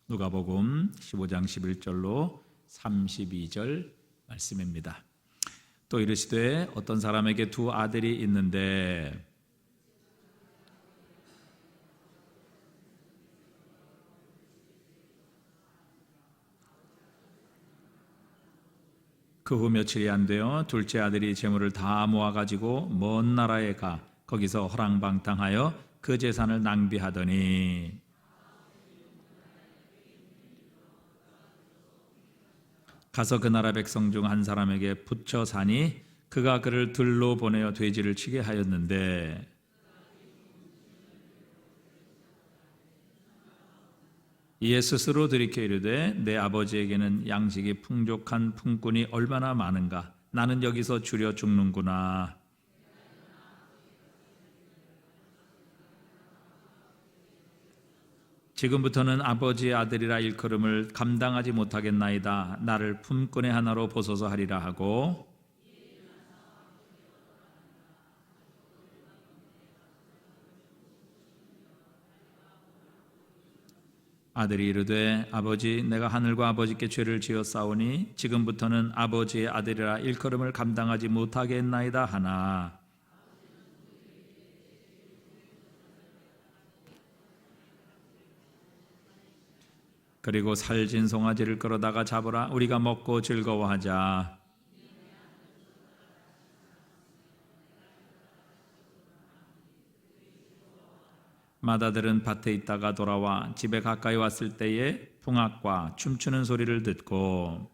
누가복음 15장 11절로 32절 말씀입니다. 또 이르시되 어떤 사람에게 두 아들이 있는데 그 후 며칠이 안 되어 둘째 아들이 재물을 다 모아가지고 먼 나라에 가 거기서 허랑방탕하여 그 재산을 낭비하더니 가서 그 나라 백성 중 한 사람에게 붙여 사니 그가 그를 들로 보내어 돼지를 치게 하였는데 이에 스스로 들이켜 이르되 내 아버지에게는 양식이 풍족한 품꾼이 얼마나 많은가 나는 여기서 줄여 죽는구나. 지금부터는 아버지의 아들이라 일컬음을 감당하지 못하겠나이다. 나를 품꾼의 하나로 보소서 하리라 하고 아들이 이르되 아버지 내가 하늘과 아버지께 죄를 지었사오니 지금부터는 아버지의 아들이라 일컬음을 감당하지 못하겠나이다 하나 그리고 살진 송아지를 끌어다가 잡으라 우리가 먹고 즐거워하자. 맏아들은 밭에 있다가 돌아와 집에 가까이 왔을 때에 풍악과 춤추는 소리를 듣고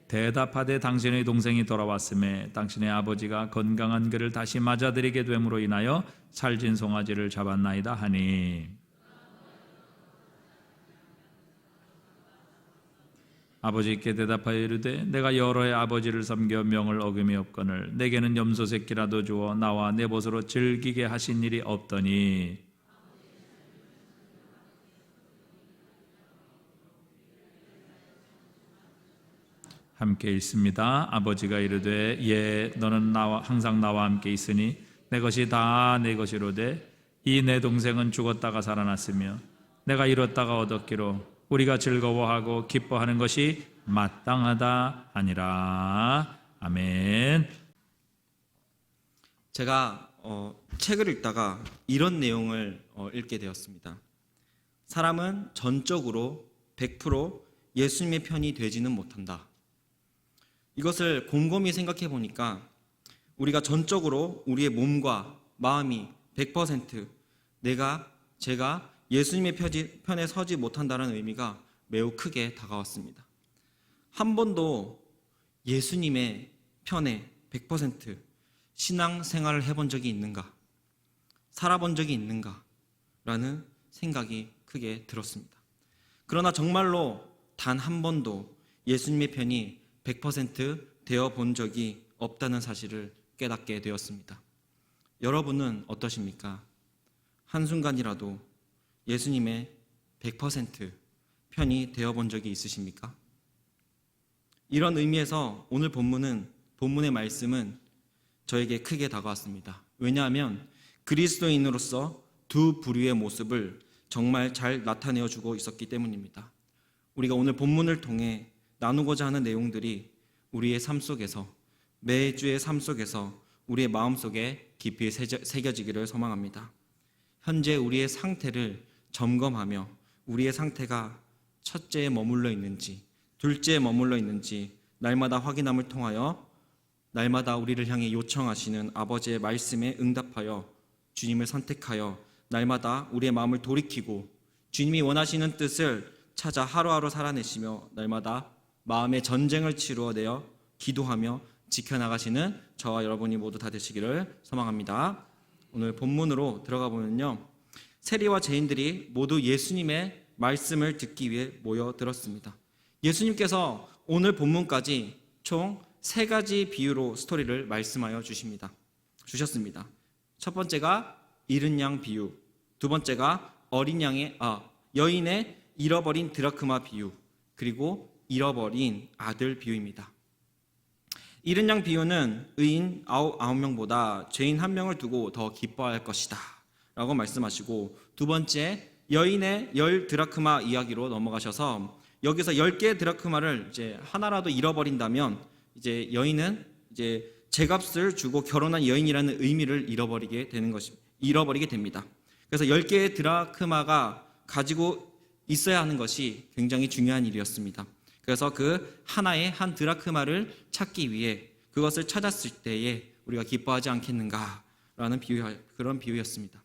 대답하되 당신의 동생이 돌아왔음에 당신의 아버지가 건강한 그를 다시 맞아들이게 됨으로 인하여 살진 송아지를 잡았나이다 하니 아버지께 대답하여 이르되 내가 여러 해 아버지를 섬겨 명을 어김이 없거늘 내게는 염소 새끼라도 주어 나와 내 벗으로 즐기게 하신 일이 없더니 함께 읽습니다. 아버지가 이르되 예 너는 항상 나와 함께 있으니 내 것이 다 내 것이로되 이 내 동생은 죽었다가 살아났으며 내가 잃었다가 얻었기로 우리가 즐거워하고 기뻐하는 것이 마땅하다 하니라. 아멘. 제가 책을 읽다가 이런 내용을 읽게 되었습니다. 사람은 전적으로 100% 예수님의 편이 되지는 못한다. 이것을 곰곰이 생각해 보니까 우리가 전적으로 우리의 몸과 마음이 100% 제가 예수님의 편에 서지 못한다는 의미가 매우 크게 다가왔습니다. 한 번도 예수님의 편에 100% 신앙생활을 해본 적이 있는가? 살아본 적이 있는가? 라는 생각이 크게 들었습니다. 그러나 정말로 단 한 번도 예수님의 편이 100% 되어 본 적이 없다는 사실을 깨닫게 되었습니다. 여러분은 어떠십니까? 한순간이라도 예수님의 100% 편이 되어본 적이 있으십니까? 이런 의미에서 오늘 본문의 말씀은 저에게 크게 다가왔습니다. 왜냐하면 그리스도인으로서 두 부류의 모습을 정말 잘 나타내어 주고 있었기 때문입니다. 우리가 오늘 본문을 통해 나누고자 하는 내용들이 우리의 삶 속에서 매주의 삶 속에서 우리의 마음 속에 깊이 새겨지기를 소망합니다. 현재 우리의 상태를 점검하며 우리의 상태가 첫째에 머물러 있는지 둘째에 머물러 있는지 날마다 확인함을 통하여 날마다 우리를 향해 요청하시는 아버지의 말씀에 응답하여 주님을 선택하여 날마다 우리의 마음을 돌이키고 주님이 원하시는 뜻을 찾아 하루하루 살아내시며 날마다 마음의 전쟁을 치루어내어 기도하며 지켜나가시는 저와 여러분이 모두 다 되시기를 소망합니다. 오늘 본문으로 들어가 보면요, 세리와 죄인들이 모두 예수님의 말씀을 듣기 위해 모여들었습니다. 예수님께서 오늘 본문까지 총 3가지 비유로 스토리를 말씀하여 주셨습니다. 첫 번째가 잃은 양 비유, 두 번째가 여인의 잃어버린 드라크마 비유, 그리고 잃어버린 아들 비유입니다. 잃은 양 비유는 의인 9명보다 죄인 1명을 두고 더 기뻐할 것이다 라고 말씀하시고, 두 번째 여인의 10드라크마 이야기로 넘어가셔서 여기서 10개의 드라크마를 이제 하나라도 잃어버린다면 이제 여인은 이제 제값을 주고 결혼한 여인이라는 의미를 잃어버리게 됩니다. 그래서 10개의 드라크마가 가지고 있어야 하는 것이 굉장히 중요한 일이었습니다. 그래서 그 하나의 한 드라크마를 찾기 위해 그것을 찾았을 때에 우리가 기뻐하지 않겠는가라는 그런 비유였습니다.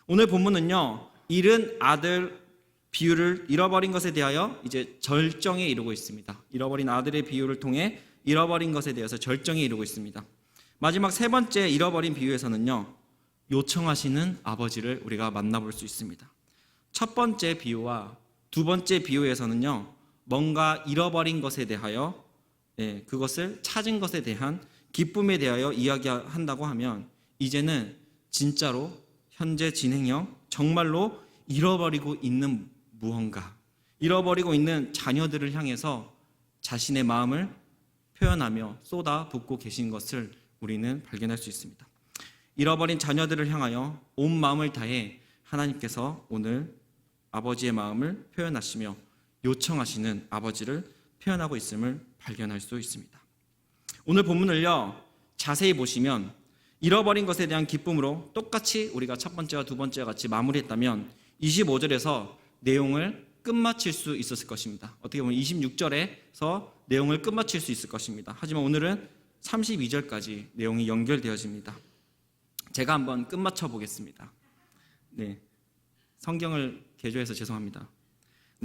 오늘 본문은요, 잃은 아들 비유를 잃어버린 것에 대하여 이제 절정에 이르고 있습니다. 잃어버린 아들의 비유를 통해 잃어버린 것에 대해서 절정에 이르고 있습니다. 마지막 세 번째 잃어버린 비유에서는요, 요청하시는 아버지를 우리가 만나볼 수 있습니다. 첫 번째 비유와 두 번째 비유에서는요, 뭔가 잃어버린 것에 대하여 그것을 찾은 것에 대한 기쁨에 대하여 이야기한다고 하면, 이제는 진짜로 현재 진행형 정말로 잃어버리고 있는 무언가, 잃어버리고 있는 자녀들을 향해서 자신의 마음을 표현하며 쏟아붓고 계신 것을 우리는 발견할 수 있습니다. 잃어버린 자녀들을 향하여 온 마음을 다해 하나님께서 오늘 아버지의 마음을 표현하시며 요청하시는 아버지를 표현하고 있음을 발견할 수 있습니다. 오늘 본문을요, 자세히 보시면 잃어버린 것에 대한 기쁨으로 똑같이 우리가 첫 번째와 두 번째와 같이 마무리했다면 25절에서 내용을 끝마칠 수 있었을 것입니다. 어떻게 보면 26절에서 내용을 끝마칠 수 있을 것입니다. 하지만 오늘은 32절까지 내용이 연결되어집니다. 제가 한번 끝마쳐 보겠습니다. 성경을 개조해서 죄송합니다.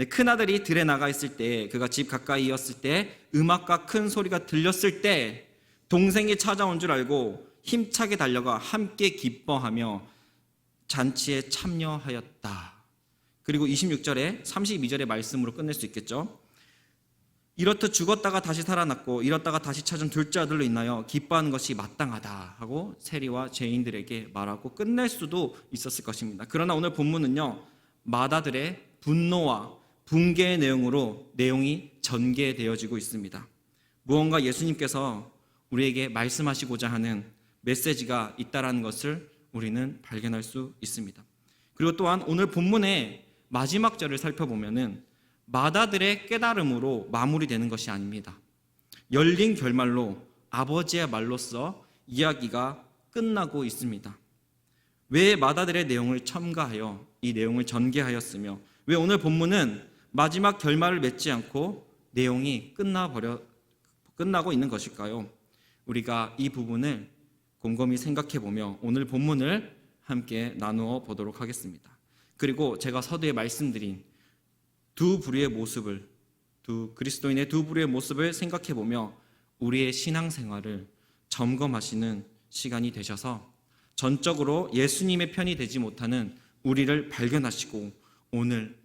큰아들이 들에 나가 있을 때, 그가 집 가까이였을 때 음악과 큰 소리가 들렸을 때 동생이 찾아온 줄 알고 힘차게 달려가 함께 기뻐하며 잔치에 참여하였다. 그리고 26절에 32절의 말씀으로 끝낼 수 있겠죠. 이렇듯 죽었다가 다시 살아났고 잃었다가 다시 찾은 둘째 아들로 인하여 기뻐하는 것이 마땅하다 하고 세리와 죄인들에게 말하고 끝낼 수도 있었을 것입니다. 그러나 오늘 본문은요, 맏아들의 분노와 붕괴의 내용으로 내용이 전개되어지고 있습니다. 무언가 예수님께서 우리에게 말씀하시고자 하는 메시지가 있다라는 것을 우리는 발견할 수 있습니다. 그리고 또한 오늘 본문의 마지막 절을 살펴보면은 맏아들의 깨달음으로 마무리되는 것이 아닙니다. 열린 결말로 아버지의 말로써 이야기가 끝나고 있습니다. 왜 맏아들의 내용을 첨가하여 이 내용을 전개하였으며 왜 오늘 본문은 마지막 결말을 맺지 않고 내용이 끝나고 있는 것일까요? 우리가 이 부분을 곰곰이 생각해보며 오늘 본문을 함께 나누어 보도록 하겠습니다. 그리고 제가 서두에 말씀드린 그리스도인의 두 부류의 모습을 생각해보며 우리의 신앙생활을 점검하시는 시간이 되셔서 전적으로 예수님의 편이 되지 못하는 우리를 발견하시고 오늘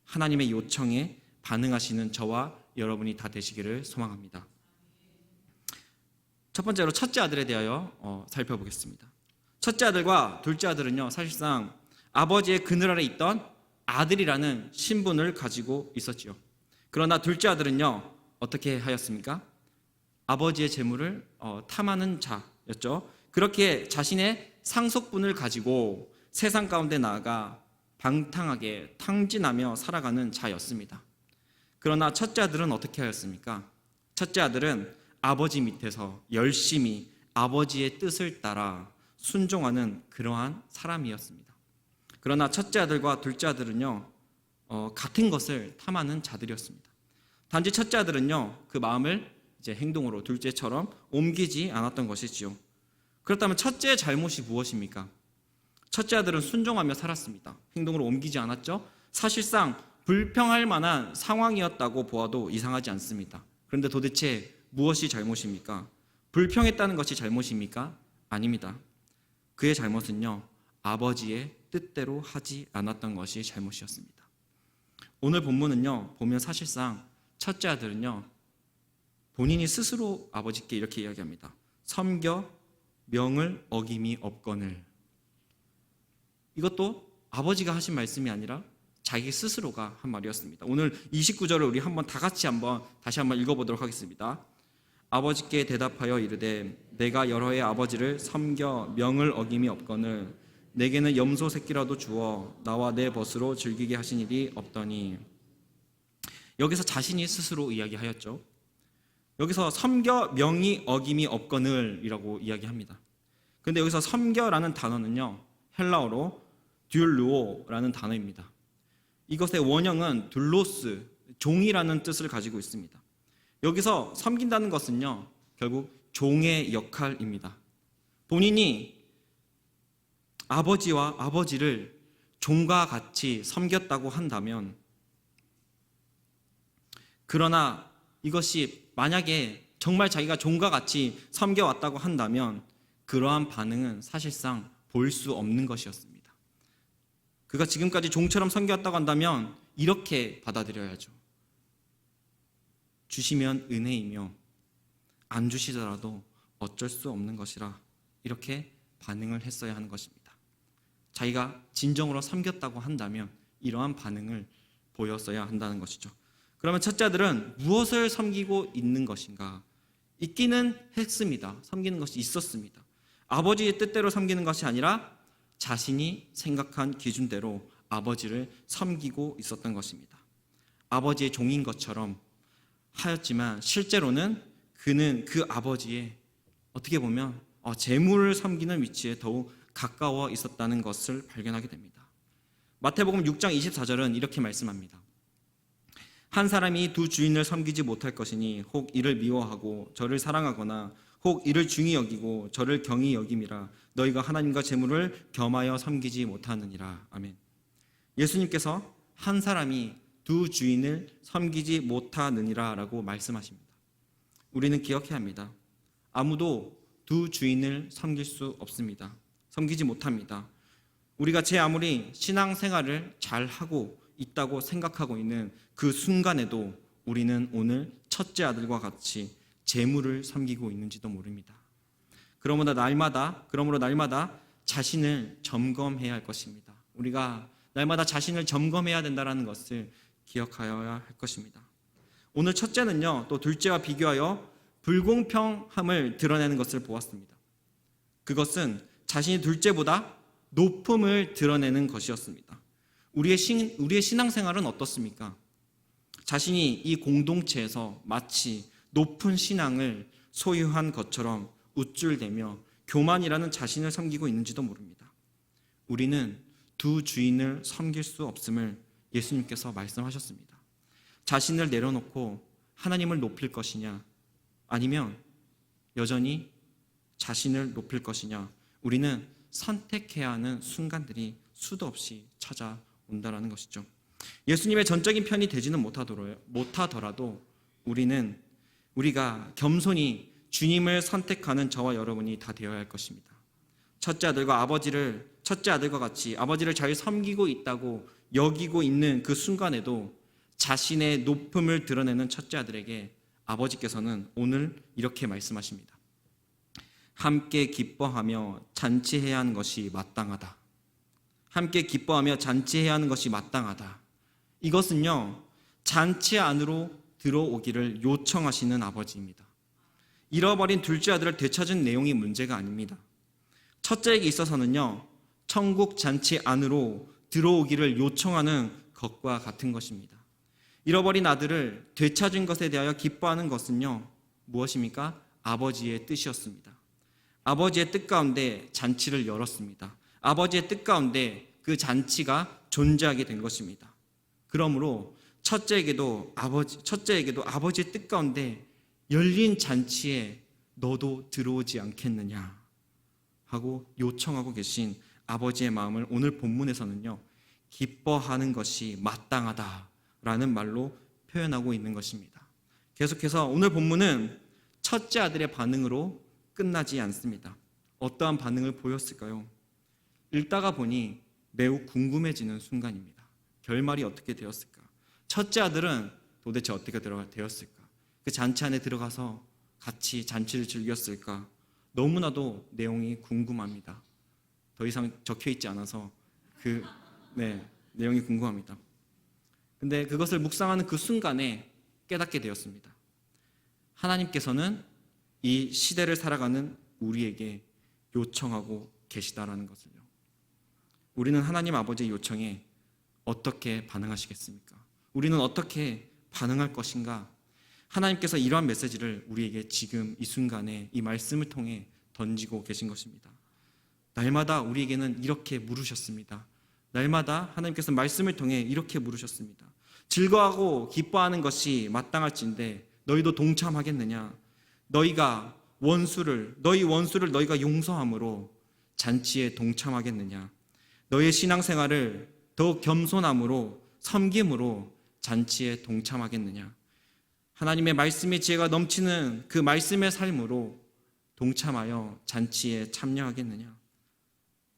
하나님의 요청에 반응하시는 저와 여러분이 다 되시기를 소망합니다. 첫 번째로 첫째 아들에 대하여 살펴보겠습니다. 첫째 아들과 둘째 아들은요, 사실상 아버지의 그늘 아래 있던 아들이라는 신분을 가지고 있었지요. 그러나 둘째 아들은요, 어떻게 하였습니까? 아버지의 재물을 탐하는 자였죠. 그렇게 자신의 상속분을 가지고 세상 가운데 나아가 방탕하게 탕진하며 살아가는 자였습니다. 그러나 첫째 아들은 어떻게 하였습니까? 첫째 아들은 아버지 밑에서 열심히 아버지의 뜻을 따라 순종하는 그러한 사람이었습니다. 그러나 첫째 아들과 둘째 아들은요, 같은 것을 탐하는 자들이었습니다. 단지 첫째 아들은요, 그 마음을 이제 행동으로 둘째처럼 옮기지 않았던 것이지요. 그렇다면 첫째의 잘못이 무엇입니까? 첫째 아들은 순종하며 살았습니다. 행동으로 옮기지 않았죠. 사실상 불평할 만한 상황이었다고 보아도 이상하지 않습니다. 그런데 도대체 무엇이 잘못입니까? 불평했다는 것이 잘못입니까? 아닙니다. 그의 잘못은요, 아버지의 뜻대로 하지 않았던 것이 잘못이었습니다. 오늘 본문은요, 보면 사실상 첫째 아들은요, 본인이 스스로 아버지께 이렇게 이야기합니다. 섬겨 명을 어김이 없거늘. 이것도 아버지가 하신 말씀이 아니라 자기 스스로가 한 말이었습니다. 오늘 29절을 우리 다시 한번 읽어보도록 하겠습니다. 아버지께 대답하여 이르되 내가 여러 해 아버지를 섬겨 명을 어김이 없거늘 내게는 염소 새끼라도 주어 나와 내 벗으로 즐기게 하신 일이 없더니. 여기서 자신이 스스로 이야기하였죠. 여기서 섬겨 명이 어김이 없거늘이라고 이야기합니다. 근데 여기서 섬겨라는 단어는요, 헬라어로 듀르오라는 단어입니다. 이것의 원형은 둘로스, 종이라는 뜻을 가지고 있습니다. 여기서 섬긴다는 것은요, 결국 종의 역할입니다. 본인이 아버지와 아버지를 종과 같이 섬겼다고 한다면, 그러나 이것이 만약에 정말 자기가 종과 같이 섬겨왔다고 한다면 그러한 반응은 사실상 볼 수 없는 것이었습니다. 그가 지금까지 종처럼 섬겨왔다고 한다면 이렇게 받아들여야죠. 주시면 은혜이며 안 주시더라도 어쩔 수 없는 것이라, 이렇게 반응을 했어야 하는 것입니다. 자기가 진정으로 섬겼다고 한다면 이러한 반응을 보였어야 한다는 것이죠. 그러면 첫째 아들은 무엇을 섬기고 있는 것인가? 있기는 했습니다. 섬기는 것이 있었습니다. 아버지의 뜻대로 섬기는 것이 아니라 자신이 생각한 기준대로 아버지를 섬기고 있었던 것입니다. 아버지의 종인 것처럼 하였지만 실제로는 그는 그 아버지의 어떻게 보면 재물을 섬기는 위치에 더욱 가까워 있었다는 것을 발견하게 됩니다. 마태복음 6장 24절은 이렇게 말씀합니다. 한 사람이 두 주인을 섬기지 못할 것이니 혹 이를 미워하고 저를 사랑하거나 혹 이를 중히 여기고 저를 경히 여김이라. 너희가 하나님과 재물을 겸하여 섬기지 못하느니라. 아멘. 예수님께서 한 사람이 두 주인을 섬기지 못하느니라 라고 말씀하십니다. 우리는 기억해야 합니다. 아무도 두 주인을 섬길 수 없습니다. 섬기지 못합니다. 우리가 제 아무리 신앙생활을 잘하고 있다고 생각하고 있는 그 순간에도 우리는 오늘 첫째 아들과 같이 재물을 섬기고 있는지도 모릅니다. 그러므로 날마다 자신을 점검해야 할 것입니다. 우리가 날마다 자신을 점검해야 된다는 것을 기억하여야 할 것입니다. 오늘 첫째는요, 또 둘째와 비교하여 불공평함을 드러내는 것을 보았습니다. 그것은 자신이 둘째보다 높음을 드러내는 것이었습니다. 우리의 신앙생활은 어떻습니까? 자신이 이 공동체에서 마치 높은 신앙을 소유한 것처럼 우쭐대며 교만이라는 자신을 섬기고 있는지도 모릅니다. 우리는 두 주인을 섬길 수 없음을 예수님께서 말씀하셨습니다. 자신을 내려놓고 하나님을 높일 것이냐, 아니면 여전히 자신을 높일 것이냐, 우리는 선택해야 하는 순간들이 수도 없이 찾아온다는 것이죠. 예수님의 전적인 편이 되지는 못하더라도 우리가 겸손히 주님을 선택하는 저와 여러분이 다 되어야 할 것입니다. 첫째 아들과 같이 아버지를 잘 섬기고 있다고 여기고 있는 그 순간에도 자신의 높음을 드러내는 첫째 아들에게 아버지께서는 오늘 이렇게 말씀하십니다. 함께 기뻐하며 잔치해야 하는 것이 마땅하다. 함께 기뻐하며 잔치해야 하는 것이 마땅하다. 이것은요, 잔치 안으로 들어오기를 요청하시는 아버지입니다. 잃어버린 둘째 아들을 되찾은 내용이 문제가 아닙니다. 첫째에게 있어서는요, 천국 잔치 안으로 들어오기를 요청하는 것과 같은 것입니다. 잃어버린 아들을 되찾은 것에 대하여 기뻐하는 것은요, 무엇입니까? 아버지의 뜻이었습니다. 아버지의 뜻 가운데 잔치를 열었습니다. 아버지의 뜻 가운데 그 잔치가 존재하게 된 것입니다. 그러므로 첫째에게도 아버지의 뜻 가운데 열린 잔치에 너도 들어오지 않겠느냐 하고 요청하고 계신 아버지의 마음을 오늘 본문에서는요, 기뻐하는 것이 마땅하다라는 말로 표현하고 있는 것입니다. 계속해서 오늘 본문은 첫째 아들의 반응으로 끝나지 않습니다. 어떠한 반응을 보였을까요? 읽다가 보니 매우 궁금해지는 순간입니다. 결말이 어떻게 되었을까? 첫째 아들은 도대체 어떻게 되었을까? 그 잔치 안에 들어가서 같이 잔치를 즐겼을까? 너무나도 내용이 궁금합니다. 더 이상 적혀 있지 않아서 내용이 궁금합니다. 근데 그것을 묵상하는 그 순간에 깨닫게 되었습니다. 하나님께서는 이 시대를 살아가는 우리에게 요청하고 계시다라는 것을요. 우리는 하나님 아버지의 요청에 어떻게 반응하시겠습니까? 우리는 어떻게 반응할 것인가? 하나님께서 이러한 메시지를 우리에게 지금 이 순간에 이 말씀을 통해 던지고 계신 것입니다. 날마다 우리에게는 이렇게 물으셨습니다. 날마다 하나님께서 말씀을 통해 이렇게 물으셨습니다. 즐거워하고 기뻐하는 것이 마땅할진데 너희도 동참하겠느냐? 너희 원수를 너희가 용서함으로 잔치에 동참하겠느냐? 너희의 신앙생활을 더욱 겸손함으로 섬김으로 잔치에 동참하겠느냐? 하나님의 말씀의 지혜가 넘치는 그 말씀의 삶으로 동참하여 잔치에 참여하겠느냐?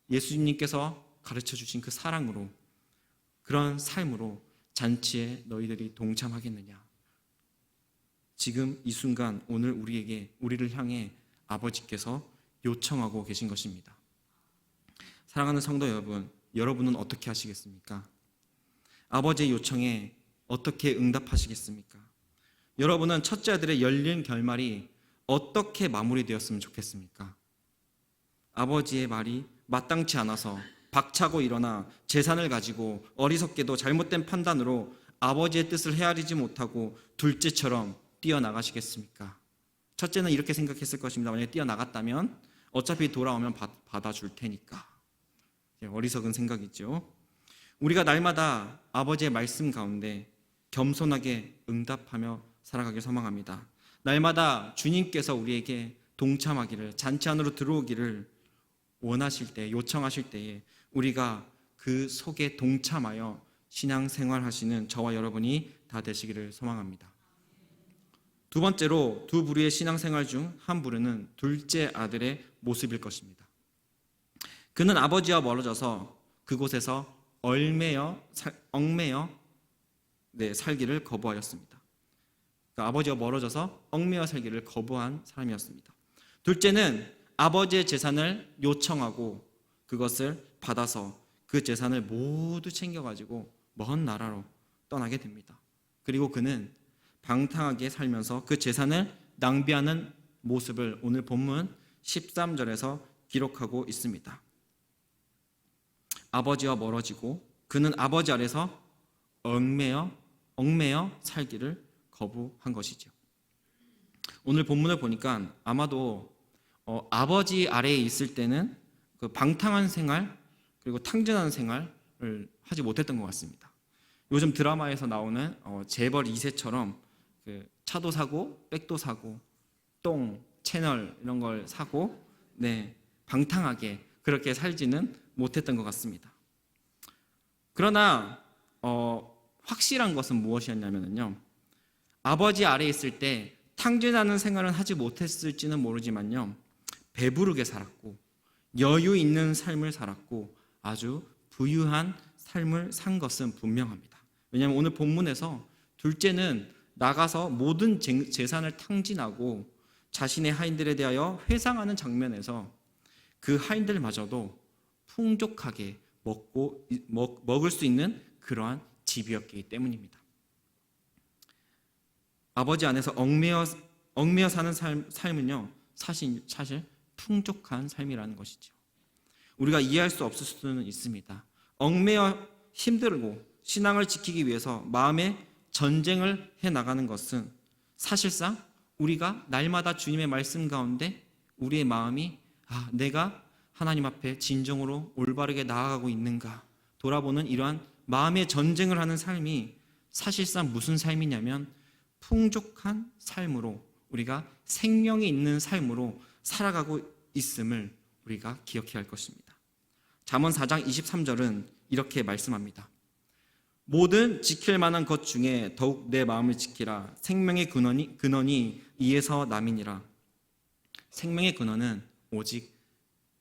예수님께서 가르쳐 주신 그 사랑으로, 그런 삶으로 잔치에 너희들이 동참하겠느냐? 지금 이 순간 오늘 우리를 향해 아버지께서 요청하고 계신 것입니다. 사랑하는 성도 여러분, 여러분은 어떻게 하시겠습니까? 아버지의 요청에 어떻게 응답하시겠습니까? 여러분은 첫째 아들의 열린 결말이 어떻게 마무리되었으면 좋겠습니까? 아버지의 말이 마땅치 않아서 박차고 일어나 재산을 가지고 어리석게도 잘못된 판단으로 아버지의 뜻을 헤아리지 못하고 둘째처럼 뛰어나가시겠습니까? 첫째는 이렇게 생각했을 것입니다. 만약에 뛰어나갔다면 어차피 돌아오면 받아줄 테니까. 어리석은 생각이죠. 우리가 날마다 아버지의 말씀 가운데 겸손하게 응답하며 살아가길 소망합니다. 날마다 주님께서 우리에게 동참하기를, 잔치 안으로 들어오기를 원하실 때, 요청하실 때에 우리가 그 속에 동참하여 신앙생활하시는 저와 여러분이 다 되시기를 소망합니다. 두 번째로 두 부류의 신앙생활 중 한 부류는 둘째 아들의 모습일 것입니다. 그는 아버지와 멀어져서 그곳에서 얽매여 살기를 거부하였습니다. 그러니까 아버지와 멀어져서 얽매여 살기를 거부한 사람이었습니다. 둘째는 아버지의 재산을 요청하고 그것을 받아서 그 재산을 모두 챙겨가지고 먼 나라로 떠나게 됩니다. 그리고 그는 방탕하게 살면서 그 재산을 낭비하는 모습을 오늘 본문 13절에서 기록하고 있습니다. 아버지와 멀어지고 그는 아버지 아래서 얽매여 살기를 거부한 것이죠. 오늘 본문을 보니까 아마도 아버지 아래에 있을 때는 그 방탕한 생활 그리고 탕진하는 생활을 하지 못했던 것 같습니다. 요즘 드라마에서 나오는 재벌 2세처럼 그 차도 사고 백도 사고 똥 채널 이런 걸 사고 방탕하게 그렇게 살지는 못했던 것 같습니다. 그러나 확실한 것은 무엇이었냐면요, 아버지 아래에 있을 때 탕진하는 생활은 하지 못했을지는 모르지만요, 배부르게 살았고 여유 있는 삶을 살았고 아주 부유한 삶을 산 것은 분명합니다. 왜냐하면 오늘 본문에서 둘째는 나가서 모든 재산을 탕진하고 자신의 하인들에 대하여 회상하는 장면에서 그 하인들마저도 풍족하게 먹을 수 있는 그러한 집이었기 때문입니다. 아버지 안에서 얽매여 사는 삶은요, 사실 풍족한 삶이라는 것이죠. 우리가 이해할 수 없을 수는 있습니다. 얽매여 힘들고 신앙을 지키기 위해서 마음의 전쟁을 해나가는 것은 사실상 우리가 날마다 주님의 말씀 가운데 우리의 마음이 내가 하나님 앞에 진정으로 올바르게 나아가고 있는가 돌아보는 이러한 마음의 전쟁을 하는 삶이 사실상 무슨 삶이냐면 풍족한 삶으로, 우리가 생명이 있는 삶으로 살아가고 있음을 우리가 기억해야 할 것입니다. 잠언 4장 23절은 이렇게 말씀합니다. 모든 지킬 만한 것 중에 더욱 내 마음을 지키라. 생명의 근원이 이에서 남이니라. 생명의 근원은 오직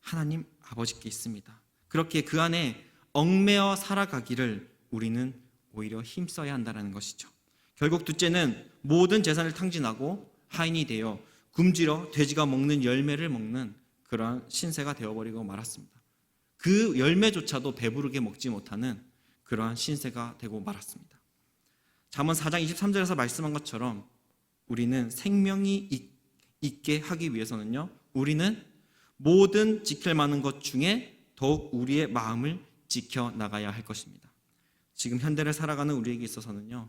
하나님 아버지께 있습니다. 그렇게 그 안에 얽매여 살아가기를 우리는 오히려 힘써야 한다는 것이죠. 결국 둘째는 모든 재산을 탕진하고 하인이 되어 굶주려 돼지가 먹는 열매를 먹는 그러한 신세가 되어버리고 말았습니다. 그 열매조차도 배부르게 먹지 못하는 그러한 신세가 되고 말았습니다. 잠언 4장 23절에서 말씀한 것처럼 우리는 생명이 있게 하기 위해서는요, 우리는 모든 지킬 만한 것 중에 더욱 우리의 마음을 지켜 나가야 할 것입니다. 지금 현대를 살아가는 우리에게 있어서는요,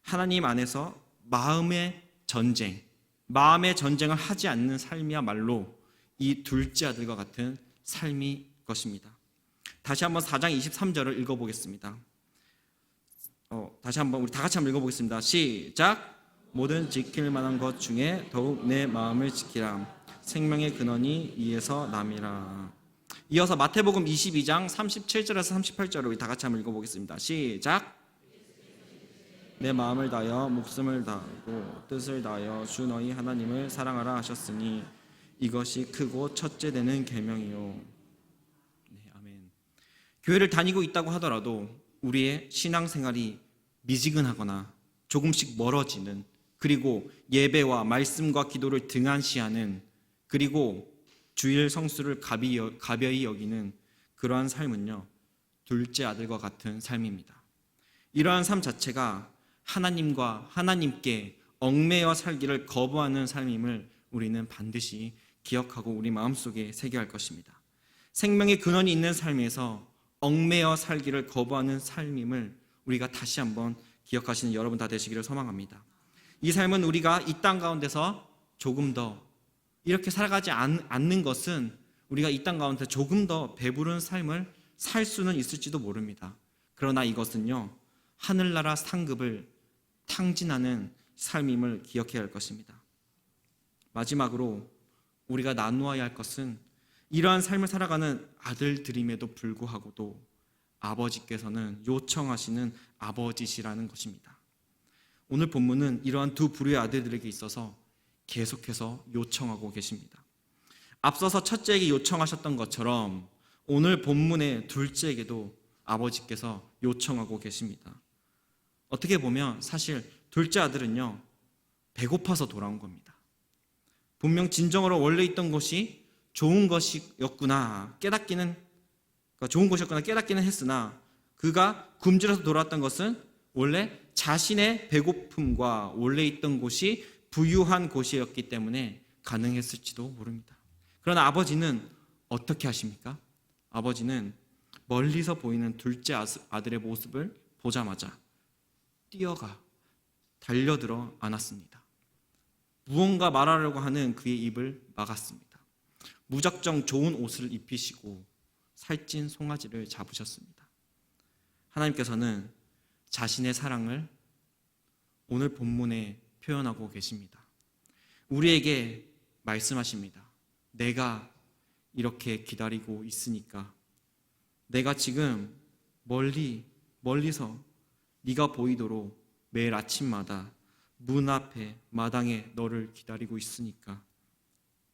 하나님 안에서 마음의 전쟁을 하지 않는 삶이야말로 이 둘째 아들과 같은 삶이 것입니다. 다시 한번 4장 23절을 읽어보겠습니다. 다시 한번 우리 다 같이 한번 읽어보겠습니다. 시작. 모든 지킬 만한 것 중에 더욱 내 마음을 지키라. 생명의 근원이 이에서 남이라. 이어서 마태복음 22장 37절에서 38절을 우리 다 같이 한번 읽어보겠습니다. 시작. 내 마음을 다하여 목숨을 다하고 뜻을 다하여 주 너희 하나님을 사랑하라 하셨으니 이것이 크고 첫째 되는 계명이요. 네, 아멘. 교회를 다니고 있다고 하더라도 우리의 신앙생활이 미지근하거나 조금씩 멀어지는, 그리고 예배와 말씀과 기도를 등한시하는, 그리고 주일 성수를 가벼이 여기는 그러한 삶은요, 둘째 아들과 같은 삶입니다. 이러한 삶 자체가 하나님께 얽매여 살기를 거부하는 삶임을 우리는 반드시 기억하고 우리 마음속에 새겨야 할 것입니다. 생명의 근원이 있는 삶에서 얽매여 살기를 거부하는 삶임을 우리가 다시 한번 기억하시는 여러분 다 되시기를 소망합니다. 이 삶은 우리가 이 땅 가운데서 조금 더 이렇게 살아가지 않는 것은 우리가 이 땅 가운데 조금 더 배부른 삶을 살 수는 있을지도 모릅니다. 그러나 이것은요, 하늘나라 상급을 탕진하는 삶임을 기억해야 할 것입니다. 마지막으로 우리가 나누어야 할 것은 이러한 삶을 살아가는 아들들임에도 불구하고도 아버지께서는 요청하시는 아버지시라는 것입니다. 오늘 본문은 이러한 두 부류의 아들들에게 있어서 계속해서 요청하고 계십니다. 앞서서 첫째에게 요청하셨던 것처럼 오늘 본문의 둘째에게도 아버지께서 요청하고 계십니다. 어떻게 보면 사실 둘째 아들은요, 배고파서 돌아온 겁니다. 분명 진정으로 원래 있던 곳이 좋은 것이었구나 깨닫기는 했으나 그가 굶주려서 돌아왔던 것은 원래 자신의 배고픔과 원래 있던 곳이 부유한 곳이었기 때문에 가능했을지도 모릅니다. 그러나 아버지는 어떻게 하십니까? 아버지는 멀리서 보이는 둘째 아들의 모습을 보자마자 뛰어가 달려들어 안았습니다. 무언가 말하려고 하는 그의 입을 막았습니다. 무작정 좋은 옷을 입히시고 살찐 송아지를 잡으셨습니다. 하나님께서는 자신의 사랑을 오늘 본문에 표현하고 계십니다. 우리에게 말씀하십니다. 내가 이렇게 기다리고 있으니까, 내가 지금 멀리서 네가 보이도록 매일 아침마다 문 앞에 마당에 너를 기다리고 있으니까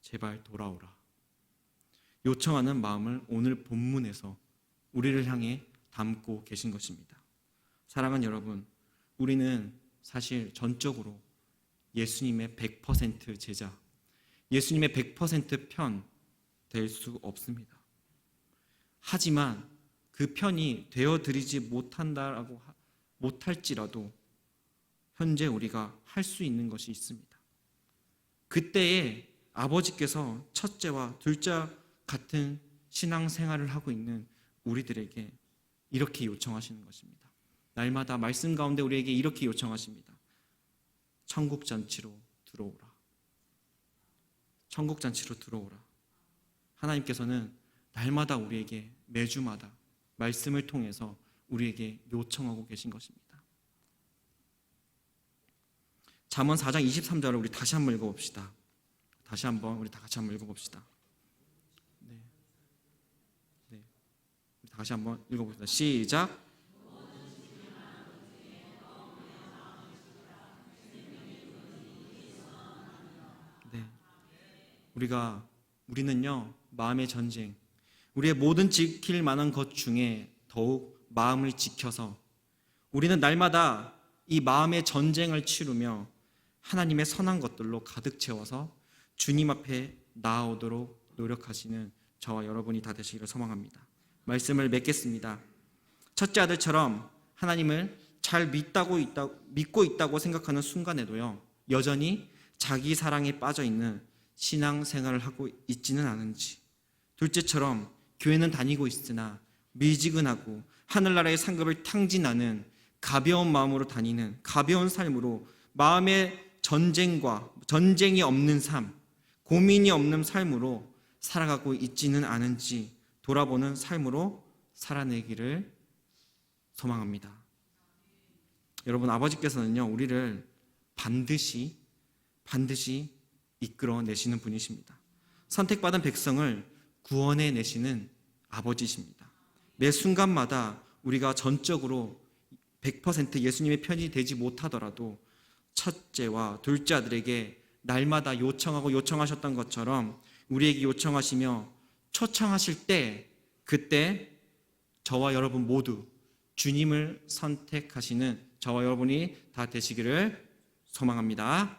제발 돌아오라. 요청하는 마음을 오늘 본문에서 우리를 향해 담고 계신 것입니다. 사랑하는 여러분, 우리는 사실 전적으로 예수님의 100% 제자, 예수님의 100% 편 될 수 없습니다. 하지만 그 편이 되어드리지 못할지라도 현재 우리가 할 수 있는 것이 있습니다. 그때에 아버지께서 첫째와 둘째 같은 신앙생활을 하고 있는 우리들에게 이렇게 요청하시는 것입니다. 날마다 말씀 가운데 우리에게 이렇게 요청하십니다. 천국잔치로 들어오라. 천국잔치로 들어오라. 하나님께서는 날마다 우리에게 매주마다 말씀을 통해서 우리에게 요청하고 계신 것입니다. 잠언 4장 23절을 우리 다시 한번 읽어봅시다. 다시 한번 우리 다 같이 한번 읽어봅시다. 네. 우리 다시 한번 읽어봅시다. 시작. 네. 우리는요, 마음의 전쟁, 우리의 모든 지킬 만한 것 중에 더욱 마음을 지켜서 우리는 날마다 이 마음의 전쟁을 치르며 하나님의 선한 것들로 가득 채워서 주님 앞에 나아오도록 노력하시는 저와 여러분이 다 되시기를 소망합니다. 말씀을 맺겠습니다. 첫째 아들처럼 하나님을 잘 믿고 있다고 생각하는 순간에도요, 여전히 자기 사랑에 빠져 있는 신앙생활을 하고 있지는 않은지, 둘째처럼 교회는 다니고 있으나 미지근하고 하늘나라의 상급을 탕진하는 가벼운 마음으로 다니는 가벼운 삶으로 마음의 전쟁이 없는 삶, 고민이 없는 삶으로 살아가고 있지는 않은지 돌아보는 삶으로 살아내기를 소망합니다. 여러분, 아버지께서는요, 우리를 반드시 이끌어내시는 분이십니다. 선택받은 백성을 구원해내시는 아버지십니다. 매 순간마다 우리가 전적으로 100% 예수님의 편이 되지 못하더라도 첫째와 둘째 아들에게 날마다 요청하셨던 것처럼 우리에게 요청하시며 초청하실 때, 그때 저와 여러분 모두 주님을 선택하시는 저와 여러분이 다 되시기를 소망합니다.